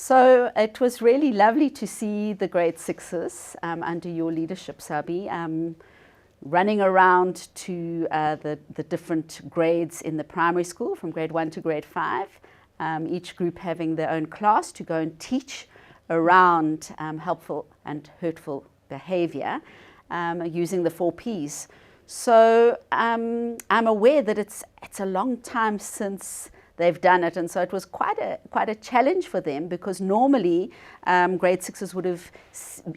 So it was really lovely to see the grade sixes under your leadership, Sabi, running around to the different grades in the primary school from grade 1 to grade 5, each group having their own class to go and teach around helpful and hurtful behaviour using the 4 Ps. So I'm aware that it's a long time since they've done it, and so it was quite a challenge for them, because normally grade 6s would have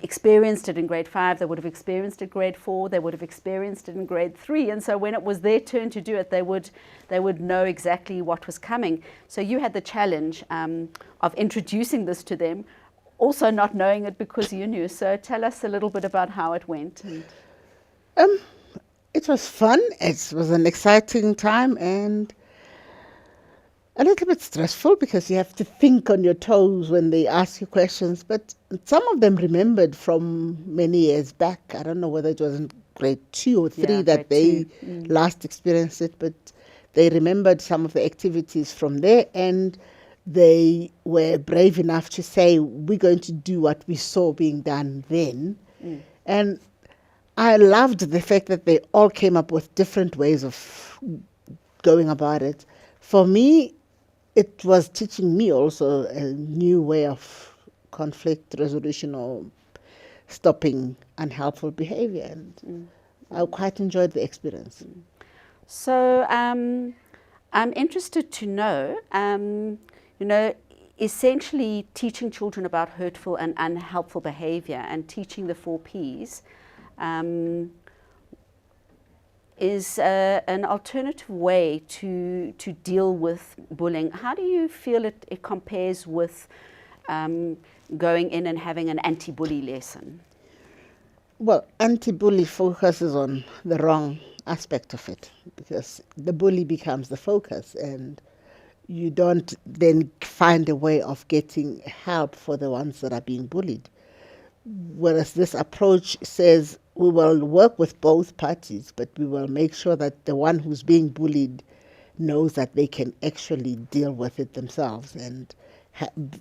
experienced it in grade 5, they would have experienced it in grade 4, they would have experienced it in grade 3, and so when it was their turn to do it, they would know exactly what was coming. So you had the challenge of introducing this to them, also not knowing it because you knew. So tell us a little bit about how it went. It was fun. It was an exciting time and a little bit stressful because you have to think on your toes when they ask you questions. But some of them remembered from many years back. I don't know whether it was in grade 2 or 3 that they last experienced it, but they remembered some of the activities from there, and they were brave enough to say, we're going to do what we saw being done then. And I loved the fact that they all came up with different ways of going about it. For me, it was teaching me also a new way of conflict resolution or stopping unhelpful behavior. And I quite enjoyed the experience. So I'm interested to know, essentially teaching children about hurtful and unhelpful behavior and teaching the 4 Ps is an alternative way to deal with bullying. How do you feel it compares with going in and having an anti-bully lesson? Well, anti-bully focuses on the wrong aspect of it, because the bully becomes the focus and you don't then find a way of getting help for the ones that are being bullied. Whereas this approach says we will work with both parties, but we will make sure that the one who's being bullied knows that they can actually deal with it themselves and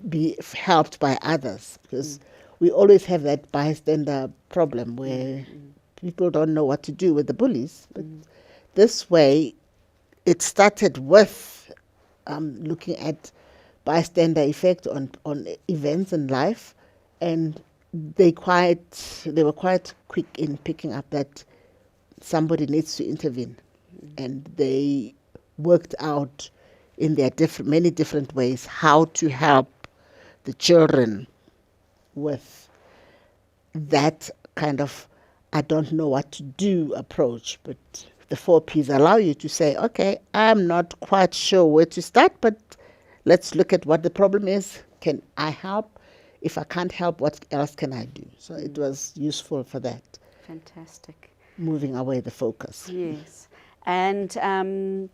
be helped by others. Because we always have that bystander problem where people don't know what to do with the bullies. But this way, it started with looking at bystander effect on events in life, and they were quite quick in picking up that somebody needs to intervene, and they worked out in their many different ways how to help the children with that kind of I don't know what to do approach. But the 4 Ps allow you to say, okay, I'm not quite sure where to start, but let's look at what the problem is. Can I help? If I can't help, what else can I do? So it was useful for that. Fantastic. Moving away the focus. Yes. And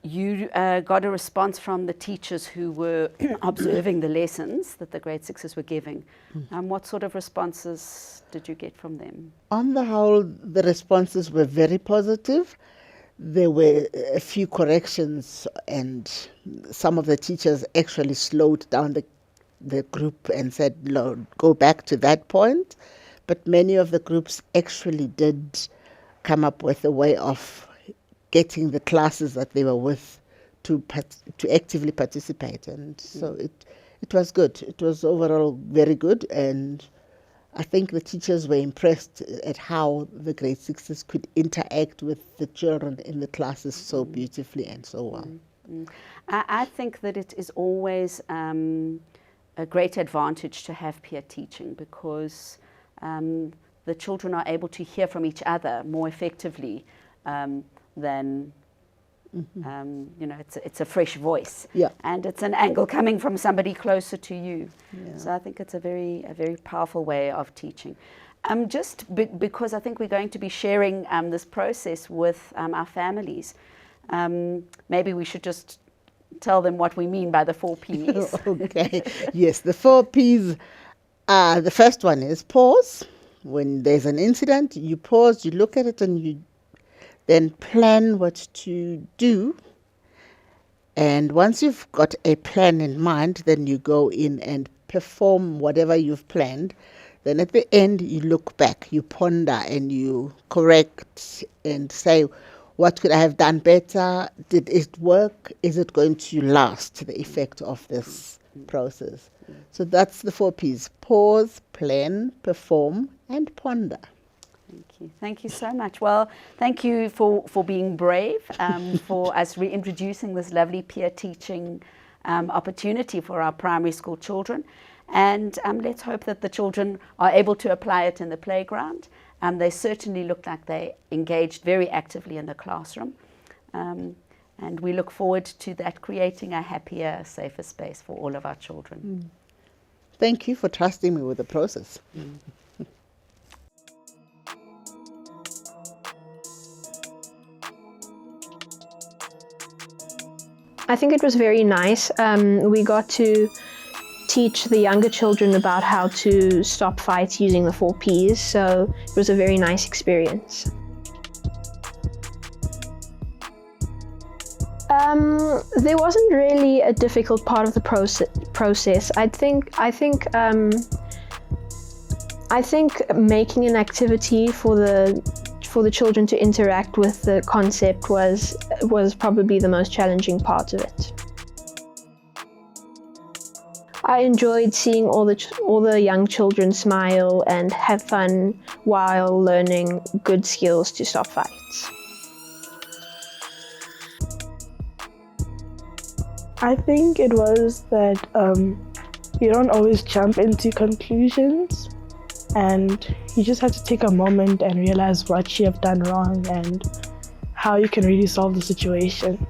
you got a response from the teachers who were observing the lessons that the grade 6s were giving. What sort of responses did you get from them? On the whole, the responses were very positive. There were a few corrections, and some of the teachers actually slowed down the group and said, no, go back to that point. But many of the groups actually did come up with a way of getting the classes that they were with to actively participate. And so it was good. It was overall very good. And I think the teachers were impressed at how the grade 6s could interact with the children in the classes so beautifully and so well. I think that it is always a great advantage to have peer teaching, because the children are able to hear from each other more effectively than it's a fresh voice, and it's an angle coming from somebody closer to you. So I think it's a very powerful way of teaching. Because I think we're going to be sharing this process with our families, maybe we should just tell them what we mean by the 4 Ps. Okay. Yes, the 4 Ps are, the first one is pause. When there's an incident, you pause, you look at it, and you then plan what to do. And once you've got a plan in mind, then you go in and perform whatever you've planned, then at the end you look back, you ponder and you correct and say, what could I have done better? Did it work? Is it going to last, the effect of this process? So that's the 4 Ps: pause, plan, perform, and ponder. Thank you. Thank you so much. Well, thank you for being brave, for us reintroducing this lovely peer teaching opportunity for our primary school children. And let's hope that the children are able to apply it in the playground. They certainly look like they engaged very actively in the classroom. And we look forward to that, creating a happier, safer space for all of our children. Thank you for trusting me with the process. I think it was very nice. We got to teach the younger children about how to stop fights using the 4 Ps, so it was a very nice experience. There wasn't really a difficult part of the process. I think making an activity for the children to interact with the concept was probably the most challenging part of it. I enjoyed seeing all the young children smile and have fun while learning good skills to stop fights. I think it was that you don't always jump into conclusions, and you just have to take a moment and realize what you have done wrong and how you can really solve the situation.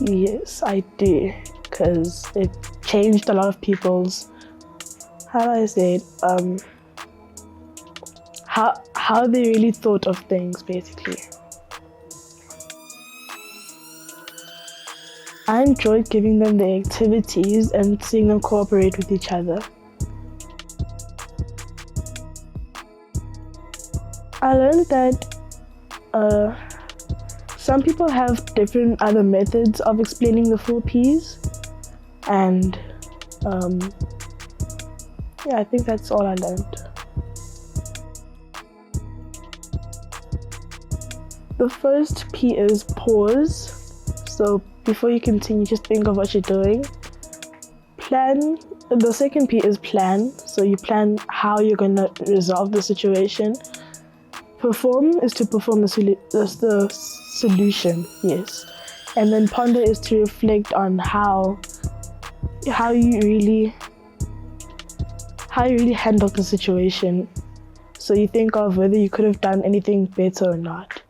Yes, I do, because it changed a lot of people's, how do I say it, how they really thought of things, basically. I enjoyed giving them the activities and seeing them cooperate with each other. I learned that some people have different other methods of explaining the 4 Ps, and yeah, I think that's all I learned. The first P is pause. So before you continue, just think of what you're doing. Plan. The second P is plan. So you plan how you're going to resolve the situation. Perform is to perform the solution, yes. And then ponder is to reflect on how you really handled the situation. So you think of whether you could have done anything better or not.